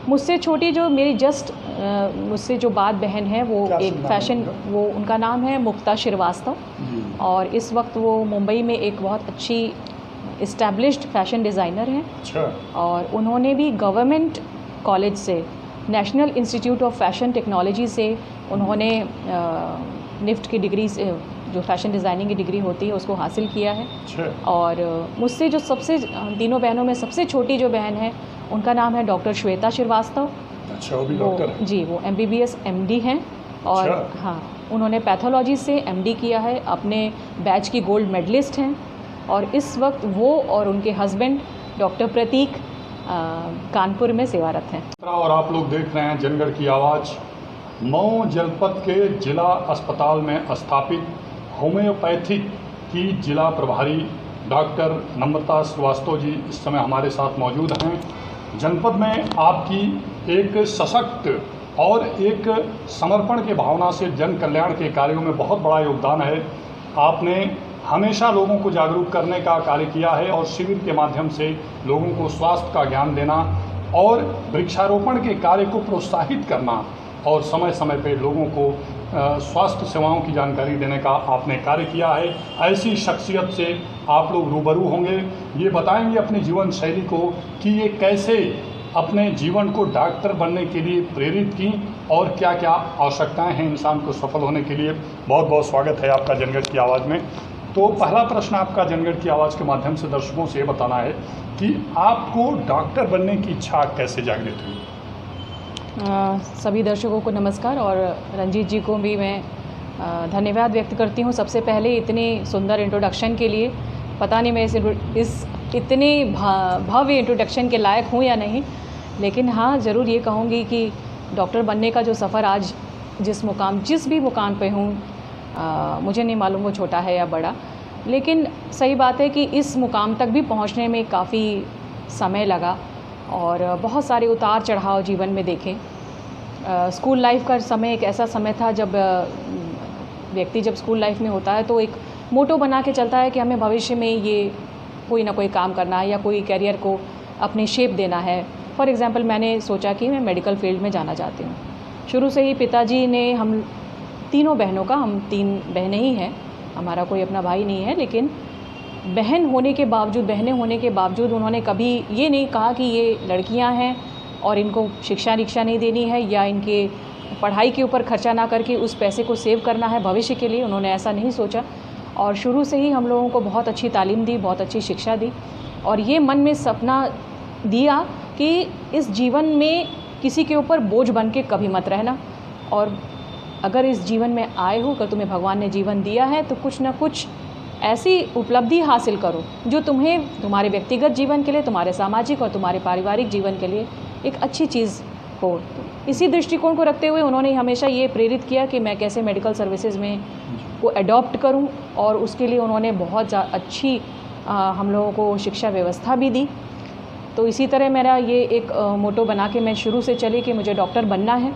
मुझसे छोटी जो मेरी मुझसे जो बात बहन है वो एक फैशन, वो उनका नाम है मुक्ता श्रीवास्तव, और इस वक्त वो मुंबई में एक बहुत अच्छी इस्टेब्लिश्ड फैशन डिज़ाइनर हैं। अच्छा। और उन्होंने भी गवर्नमेंट कॉलेज से, national institute of fashion technology से उन्होंने निफ्ट की डिग्री से, जो फैशन डिज़ाइनिंग की डिग्री होती है, उसको हासिल किया है। अच्छा। और मुझसे जो तीनों बहनों में सबसे छोटी जो बहन है उनका नाम है डॉक्टर श्वेता श्रीवास्तव। अच्छा, वो भी डॉक्टर हैं? जी, वो MBBS MD हैं। और अच्छा। हाँ, उन्होंने पैथोलॉजी से MD किया है, अपने बैच की गोल्ड मेडलिस्ट हैं। और इस वक्त वो और उनके हस्बैंड डॉक्टर प्रतीक कानपुर में सेवारत हैं। और आप लोग देख रहे हैं जनगढ़ की आवाज़। मऊ जनपद के जिला अस्पताल में स्थापित होम्योपैथिक की जिला प्रभारी डॉक्टर नम्रता श्रीवास्तव जी इस समय हमारे साथ मौजूद हैं। जनपद में आपकी एक सशक्त और एक समर्पण की भावना से जन कल्याण के कार्यों में बहुत बड़ा योगदान है। आपने हमेशा लोगों को जागरूक करने का कार्य किया है और शिविर के माध्यम से लोगों को स्वास्थ्य का ज्ञान देना और वृक्षारोपण के कार्य को प्रोत्साहित करना और समय समय पर लोगों को स्वास्थ्य सेवाओं की जानकारी देने का आपने कार्य किया है। ऐसी शख्सियत से आप लोग रूबरू होंगे, ये बताएंगे अपनी जीवन शैली को कि ये कैसे अपने जीवन को डॉक्टर बनने के लिए प्रेरित की और क्या क्या आवश्यकताएं हैं इंसान को सफल होने के लिए। बहुत बहुत स्वागत है आपका जनगढ़ की आवाज़ में। तो पहला प्रश्न आपका जनगढ़ की आवाज़ के माध्यम से दर्शकों से ये बताना है कि आपको डॉक्टर बनने की इच्छा कैसे जागृत हुई? सभी दर्शकों को नमस्कार, और रंजीत जी को भी मैं धन्यवाद व्यक्त करती हूँ सबसे पहले इतनी सुंदर इंट्रोडक्शन के लिए। पता नहीं मैं इस इतने भव्य इंट्रोडक्शन के लायक हूँ या नहीं, लेकिन हाँ ज़रूर ये कहूँगी कि डॉक्टर बनने का जो सफ़र आज जिस भी मुकाम पे हूँ, मुझे नहीं मालूम वो छोटा है या बड़ा, लेकिन सही बात है कि इस मुकाम तक भी पहुँचने में काफ़ी समय लगा और बहुत सारे उतार चढ़ाव जीवन में देखे। स्कूल लाइफ का समय एक ऐसा समय था जब व्यक्ति जब स्कूल लाइफ में होता है तो एक मोटो बना के चलता है कि हमें भविष्य में ये कोई ना कोई काम करना है या कोई कैरियर को अपनी शेप देना है। फॉर एग्ज़ाम्पल मैंने सोचा कि मैं मेडिकल फील्ड में जाना चाहती हूँ। शुरू से ही पिताजी ने हम तीनों बहनों का, हम 3 बहनें ही हैं, हमारा कोई अपना भाई नहीं है, लेकिन बहनें होने के बावजूद उन्होंने कभी ये नहीं कहा कि ये लड़कियां हैं और इनको शिक्षा दीक्षा नहीं देनी है या इनके पढ़ाई के ऊपर खर्चा ना करके उस पैसे को सेव करना है भविष्य के लिए। उन्होंने ऐसा नहीं सोचा और शुरू से ही हम लोगों को बहुत अच्छी तालीम दी, बहुत अच्छी शिक्षा दी और ये मन में सपना दिया कि इस जीवन में किसी के ऊपर बोझ बन के कभी मत रहना, और अगर इस जीवन में आए हो, अगर तुम्हें भगवान ने जीवन दिया है तो कुछ ना कुछ ऐसी उपलब्धि हासिल करो जो तुम्हें तुम्हारे व्यक्तिगत जीवन के लिए, तुम्हारे सामाजिक और तुम्हारे पारिवारिक जीवन के लिए एक अच्छी चीज़ हो। इसी दृष्टिकोण को रखते हुए उन्होंने हमेशा ये प्रेरित किया कि मैं कैसे मेडिकल सर्विसेज में को एडॉप्ट करूं, और उसके लिए उन्होंने बहुत अच्छी हम लोगों को शिक्षा व्यवस्था भी दी। तो इसी तरह मेरा ये एक मोटो बना के मैं शुरू से चली कि मुझे डॉक्टर बनना है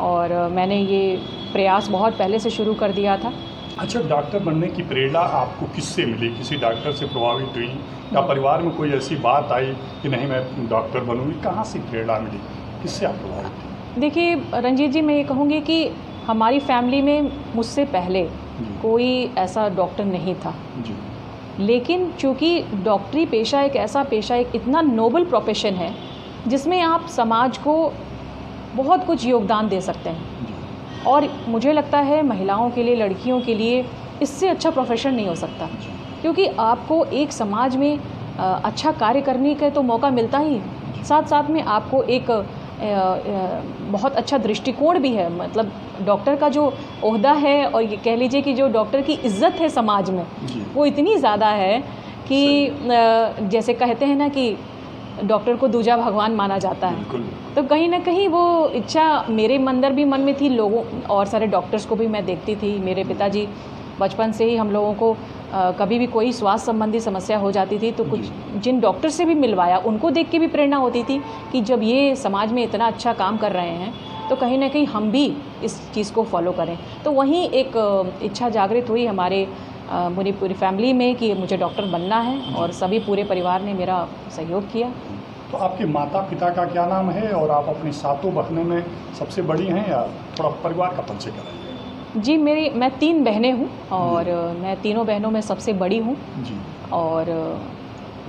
और मैंने ये प्रयास बहुत पहले से शुरू कर दिया था। अच्छा, डॉक्टर बनने की प्रेरणा आपको किससे मिली? किसी डॉक्टर से प्रभावित हुई या परिवार में कोई ऐसी बात आई कि नहीं मैं डॉक्टर बनूंगी? कहाँ से प्रेरणा मिली, किससे आप प्रभावित थी? देखिए रंजीत जी, मैं ये कहूँगी कि हमारी फैमिली में मुझसे पहले कोई ऐसा डॉक्टर नहीं था जी। लेकिन चूँकि डॉक्टरी पेशा एक ऐसा पेशा, एक इतना नोबल प्रोफेशन है जिसमें आप समाज को बहुत कुछ योगदान दे सकते हैं, और मुझे लगता है महिलाओं के लिए, लड़कियों के लिए इससे अच्छा प्रोफेशन नहीं हो सकता, क्योंकि आपको एक समाज में अच्छा कार्य करने का तो मौका मिलता ही, साथ साथ में आपको एक बहुत अच्छा दृष्टिकोण भी है। मतलब डॉक्टर का जो ओहदा है और ये कह लीजिए कि जो डॉक्टर की इज्जत है समाज में, वो इतनी ज़्यादा है कि जैसे कहते हैं ना कि डॉक्टर को दूजा भगवान माना जाता है। तो कहीं ना कहीं वो इच्छा मेरे अंदर भी मन में थी। लोगों और सारे डॉक्टर्स को भी मैं देखती थी। मेरे पिताजी बचपन से ही हम लोगों को कभी भी कोई स्वास्थ्य संबंधी समस्या हो जाती थी तो कुछ जिन डॉक्टर से भी मिलवाया, उनको देख के भी प्रेरणा होती थी कि जब ये समाज में इतना अच्छा काम कर रहे हैं तो कहीं ना कहीं हम भी इस चीज़ को फॉलो करें। तो वहीं एक इच्छा जागृत हुई हमारे पूरी फैमिली में कि मुझे डॉक्टर बनना है, और सभी पूरे परिवार ने मेरा सहयोग किया तो आपके माता पिता का क्या नाम है और आप अपनी सातों बहनों में सबसे बड़ी हैं, या थोड़ा परिवार का परिचय कराइए। जी, मैं 3 बहनें हूँ और मैं तीनों बहनों में सबसे बड़ी हूँ। जी। और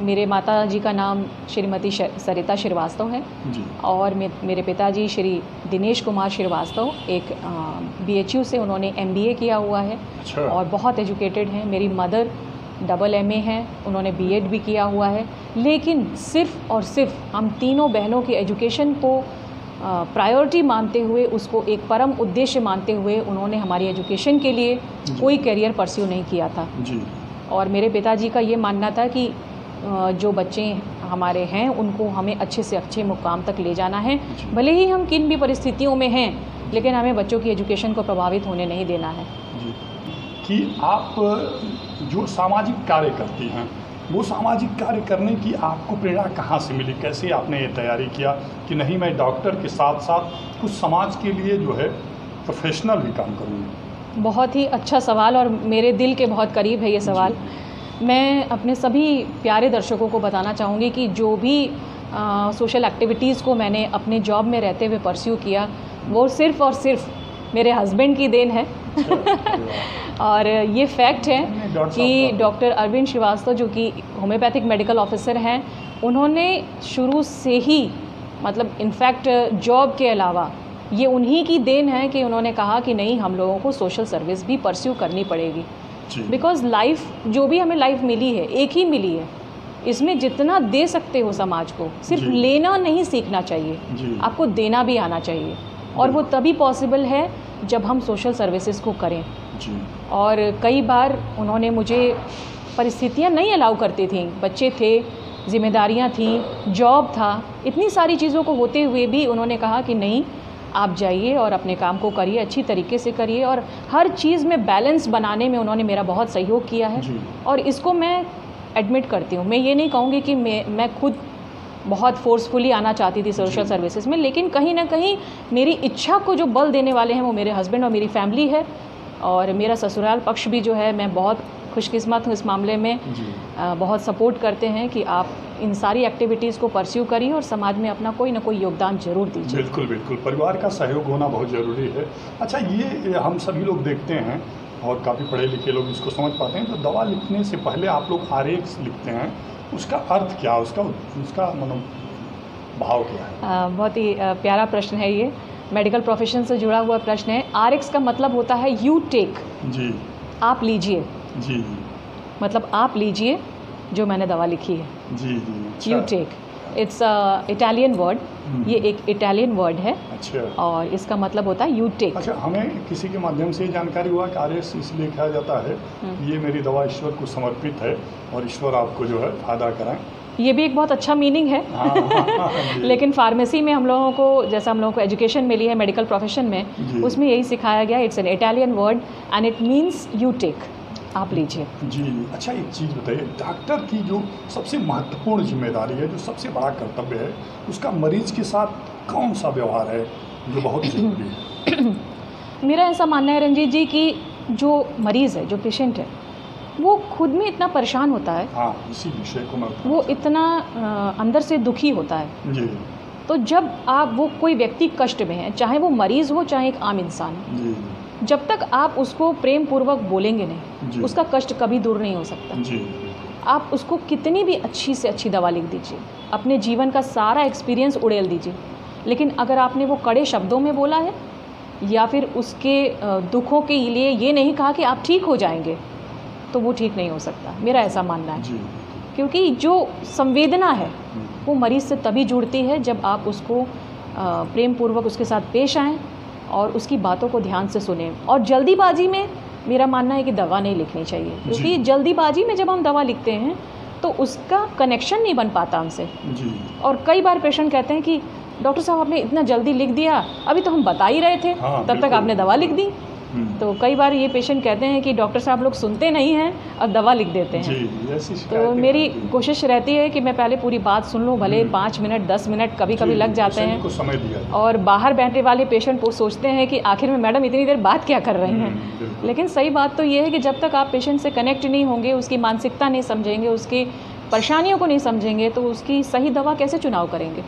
मेरे माता जी का नाम श्रीमती सरिता श्रीवास्तव है जी। और मेरे पिताजी श्री दिनेश कुमार श्रीवास्तव एक BHU से उन्होंने MBA किया हुआ है। अच्छा। और बहुत एजुकेटेड हैं। मेरी मदर MA हैं, उन्होंने B.Ed भी किया हुआ है। लेकिन सिर्फ़ और सिर्फ हम तीनों बहनों की एजुकेशन को प्रायोरिटी मानते हुए, उसको एक परम उद्देश्य मानते हुए उन्होंने हमारी एजुकेशन के लिए कोई करियर परस्यू नहीं किया था। जी। और मेरे पिताजी का ये मानना था कि जो बच्चे हमारे हैं उनको हमें अच्छे से अच्छे मुकाम तक ले जाना है, भले ही हम किन भी परिस्थितियों में हैं, लेकिन हमें बच्चों की एजुकेशन को प्रभावित होने नहीं देना है। जी। कि आप जो सामाजिक कार्य करती हैं, वो सामाजिक कार्य करने की आपको प्रेरणा कहाँ से मिली? कैसे आपने ये तैयारी किया कि नहीं, मैं डॉक्टर के साथ साथ कुछ समाज के लिए जो है प्रोफेशनल भी काम करूँगी? बहुत ही अच्छा सवाल और मेरे दिल के बहुत करीब है ये सवाल। मैं अपने सभी प्यारे दर्शकों को बताना चाहूँगी कि जो भी सोशल एक्टिविटीज़ को मैंने अपने जॉब में रहते हुए परस्यू किया, वो सिर्फ़ और सिर्फ मेरे हस्बैंड की देन है। और ये फैक्ट है कि डॉक्टर अरविंद श्रीवास्तव, जो कि होम्योपैथिक मेडिकल ऑफिसर हैं, उन्होंने शुरू से ही, मतलब इनफैक्ट जॉब के अलावा, ये उन्हीं की देन है कि उन्होंने कहा कि नहीं, हम लोगों को सोशल सर्विस भी परस्यू करनी पड़ेगी। बिकॉज़ लाइफ, जो भी हमें लाइफ मिली है, एक ही मिली है। इसमें जितना दे सकते हो समाज को, सिर्फ लेना नहीं सीखना चाहिए, आपको देना भी आना चाहिए। और वो तभी पॉसिबल है जब हम सोशल सर्विसेज को करें। और कई बार उन्होंने मुझे, परिस्थितियाँ नहीं अलाउ करती थी, बच्चे थे, जिम्मेदारियाँ थीं, जॉब था, इतनी सारी चीज़ों को होते हुए भी उन्होंने कहा कि नहीं, आप जाइए और अपने काम को करिए, अच्छी तरीके से करिए। और हर चीज़ में बैलेंस बनाने में उन्होंने मेरा बहुत सहयोग किया है। और इसको मैं एडमिट करती हूँ। मैं ये नहीं कहूँगी कि मैं खुद बहुत फोर्सफुली आना चाहती थी सोशल सर्विसेज में, लेकिन कहीं ना कहीं मेरी इच्छा को जो बल देने वाले हैं वो मेरे हस्बैंड और मेरी फैमिली है। और मेरा ससुराल पक्ष भी जो है, मैं बहुत खुशकिस्मत हूँ इस मामले में, बहुत सपोर्ट करते हैं कि आप इन सारी एक्टिविटीज़ को परस्यू करिए और समाज में अपना कोई ना कोई योगदान जरूर दीजिए। बिल्कुल बिल्कुल, परिवार का सहयोग होना बहुत ज़रूरी है। अच्छा, ये हम सभी लोग देखते हैं और काफ़ी पढ़े लिखे लोग इसको समझ पाते हैं, तो दवा लिखने से पहले आप लोग RX लिखते हैं, उसका अर्थ क्या, उसका भाव क्या है? बहुत ही प्यारा प्रश्न है ये, मेडिकल प्रोफेशन से जुड़ा हुआ प्रश्न है। RX का मतलब होता है यू टेक, जी, आप लीजिए। जी। मतलब आप लीजिए जो मैंने दवा लिखी है। जी जी। You take, it's Italian word, ये एक इटालियन वर्ड है। अच्छा। और इसका मतलब होता है यू टेक। अच्छा, हमें किसी के माध्यम से जानकारी हुआ कि RX इसलिए लिखा जाता है, ये मेरी दवा ईश्वर को समर्पित है और ईश्वर आपको जो है फायदा कराएं। ये भी एक बहुत अच्छा मीनिंग है। लेकिन फार्मेसी में हम लोगों को, जैसा हम लोगों को एजुकेशन मिली है मेडिकल प्रोफेशन में, उसमें यही सिखाया गया, it's an Italian word and it means you take, आप लीजिए। जी। अच्छा, एक चीज़ बताइए, डॉक्टर की जो सबसे महत्वपूर्ण जिम्मेदारी है, जो सबसे बड़ा कर्तव्य है, उसका मरीज के साथ कौन सा व्यवहार है जो बहुत जरूरी है? मेरा ऐसा मानना है रंजीत जी कि जो मरीज़ है, जो पेशेंट है, वो खुद में इतना परेशान होता है। हाँ, इसी विषय को मैं, वो इतना अंदर से दुखी होता है। जी। तो जब वो कोई व्यक्ति कष्ट में है, चाहे वो मरीज़ हो चाहे एक आम इंसान हो, जी, जब तक आप उसको प्रेम पूर्वक बोलेंगे नहीं, उसका कष्ट कभी दूर नहीं हो सकता। जी। आप उसको कितनी भी अच्छी से अच्छी दवा लिख दीजिए, अपने जीवन का सारा एक्सपीरियंस उड़ेल दीजिए, लेकिन अगर आपने वो कड़े शब्दों में बोला है या फिर उसके दुखों के लिए ये नहीं कहा कि आप ठीक हो जाएंगे, तो वो ठीक नहीं हो सकता। मेरा ऐसा मानना है। जी। क्योंकि जो संवेदना है वो मरीज़ से तभी जुड़ती है जब आप उसको प्रेम पूर्वक उसके साथ पेश आएँ और उसकी बातों को ध्यान से सुने। और जल्दीबाजी में मेरा मानना है कि दवा नहीं लिखनी चाहिए, क्योंकि जल्दीबाजी में जब हम दवा लिखते हैं तो उसका कनेक्शन नहीं बन पाता हमसे। जी। और कई बार पेशेंट कहते हैं कि डॉक्टर साहब आपने इतना जल्दी लिख दिया, अभी तो हम बता ही रहे थे। हाँ, तब तक आपने दवा लिख दी। तो कई बार ये पेशेंट कहते हैं कि डॉक्टर साहब लोग सुनते नहीं हैं और दवा लिख देते हैं। जी, ऐसी तो मेरी कोशिश रहती है कि मैं पहले पूरी बात सुन लूँ, भले 5 मिनट 10 मिनट कभी कभी लग जाते हैं। समय दिया। और बाहर बैठने वाले पेशेंट को सोचते हैं कि आखिर में मैडम इतनी देर बात क्या कर रहे हैं। लेकिन सही बात तो ये है कि जब तक आप पेशेंट से कनेक्ट नहीं होंगे, उसकी मानसिकता नहीं समझेंगे, उसकी परेशानियों को नहीं समझेंगे तो उसकी सही दवा कैसे चुनाव करेंगे।